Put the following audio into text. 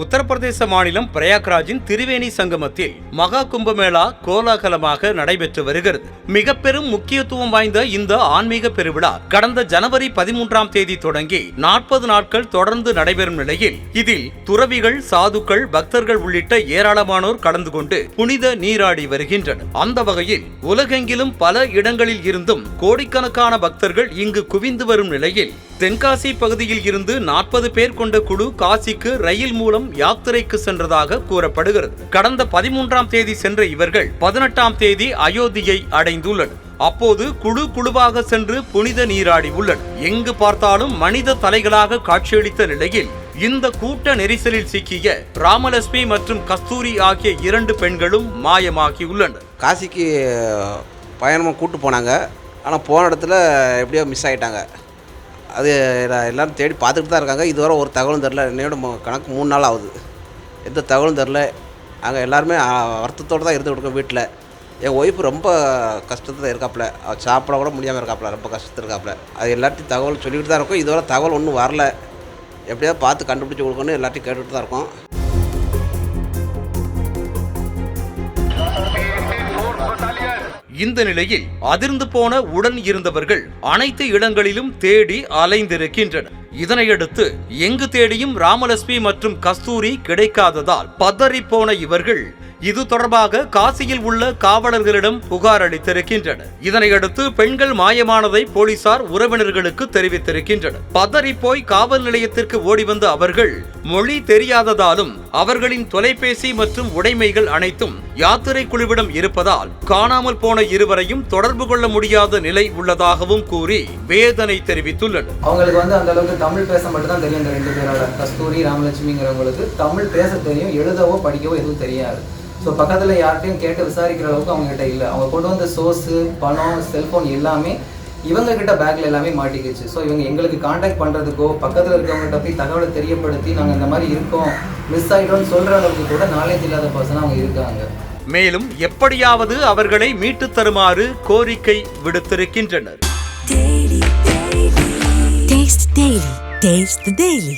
உத்தரப்பிரதேச மாநிலம் பிரயாக்ராஜின் திரிவேணி சங்கமத்தில் மகா கும்பமேளா கோலாகலமாக நடைபெற்று வருகிறது. மிக பெரும் முக்கியத்துவம் வாய்ந்த இந்த ஆன்மீக பெருவிழா கடந்த ஜனவரி 13ஆம் தேதி தொடங்கி 40 நாட்கள் தொடர்ந்து நடைபெறும் நிலையில் இதில் துறவிகள், சாதுக்கள், பக்தர்கள் உள்ளிட்ட ஏராளமானோர் கலந்து கொண்டு புனித நீராடி வருகின்றனர். அந்த வகையில் உலகெங்கிலும் பல இடங்களில் இருந்தும் கோடிக்கணக்கான பக்தர்கள் இங்கு குவிந்து வரும் நிலையில் தென்காசி பகுதியில் இருந்து 40 பேர் கொண்ட குழு காசிக்கு ரயில் மூலம் யாத்திரைக்கு சென்றதாக கூறப்படுகிறது. கடந்த 13ஆம் தேதி சென்ற இவர்கள் 18ஆம் தேதி அயோத்தியை அடைந்துள்ளனர். அப்போது குழுவாக சென்று புனித நீராடி உள்ளனர். எங்கு பார்த்தாலும் மனித தலைகளாக காட்சியளித்த நிலையில் இந்த கூட்ட நெரிசலில் சிக்கிய ராமலட்சுமி மற்றும் கஸ்தூரி ஆகிய 2 பெண்களும் மாயமாகியுள்ளனர். காசிக்கு பயணமாக கூட்டு போனாங்க. ஆனால் போன இடத்துல எப்படியோ மிஸ் ஆகிட்டாங்க. அது எல்லோரும் தேடி பார்த்துட்டு தான் இருக்காங்க. இதுவரை ஒரு தகவலும் தெரில. என்னையோட கணக்கு 3 நாள் ஆகுது. எந்த தகவலும் தெரில. நாங்கள் எல்லாருமே வருத்தத்தோடு தான் இருந்து கொடுக்கோம். வீட்டில் என் ஒய்ஃபு ரொம்ப கஷ்டத்தில் இருக்காப்புல. சாப்பிட கூட முடியாமல் இருக்காப்புல. ரொம்ப கஷ்டத்தில் இருக்காப்புல. அது எல்லாத்தையும் தகவல் சொல்லிக்கிட்டு தான் இருக்கோம். இதுவரை தகவல் ஒன்றும் வரல. எப்படியாவது பார்த்து கண்டுபிடிச்சி கொடுக்கணும்னு எல்லாத்தையும் கேட்டுகிட்டு தான் இருக்கோம். இந்த நிலையில் அதிர்ந்து போன உடன் இருந்தவர்கள் அனைத்து இடங்களிலும் தேடி அலைந்திருக்கின்றனர். இதனையடுத்து எங்கு தேடியும் ராமலட்சுமி மற்றும் கஸ்தூரி கிடைக்காததால் பதறிப்போன இவர்கள் இது தொடர்பாக காசியில் உள்ள காவலர்களிடம் புகார் அளித்திருக்கின்றனர். இதனையடுத்து பெண்கள் மாயமானதை போலீசார் உறவினர்களுக்கு தெரிவித்திருக்கின்றனர். பதறிப்போய் காவல் நிலையத்திற்கு ஓடி வந்த அவர்கள் மொழி தெரியாததாலும் அவர்களின் தொலைபேசி மற்றும் உடைமைகள் அனைத்தும் யாத்திரை குழுவிடம் இருப்பதால் காணாமல் போன இருவரையும் தொடர்பு கொள்ள முடியாத நிலை உள்ளதாகவும் கூறி வேதனை தெரிவித்துள்ளனர். அவங்களுக்கு அந்த அளவுக்கு தமிழ் பேச மட்டும் தான் தெரியும். இந்த 2 பேரோட கஸ்தூரி, ராமலட்சுமிங்கிறவங்களுக்கு தமிழ் பேச தெரியும், எழுதவோ படிக்கவோ எதுவும் தெரியாது. ஸோ பக்கத்தில் யார்கிட்டையும் கேட்டு விசாரிக்கிற அளவுக்கு அவங்ககிட்ட இல்லை. அவங்க கொண்டு வந்த சோர்ஸு, பணம், செல்ஃபோன் எல்லாமே இவங்க கிட்ட பேக்கில் எல்லாமே மாட்டிக்கிச்சு. ஸோ இவங்க எங்களுக்கு காண்டாக்ட் பண்ணுறதுக்கோ பக்கத்தில் இருக்கவங்ககிட்ட போய் தகவலை தெரியப்படுத்தி நாங்கள் இந்த மாதிரி இருக்கோம், மிஸ் ஆகிட்டோம்னு சொல்கிற அளவுக்கு கூட நாலேஜ் இல்லாத பர்சனாக அவங்க இருக்காங்க. மேலும் எப்படியாவது அவர்களை மீட்டு தருமாறு கோரிக்கை விடுத்திருக்கின்றனர். Taste the Daily.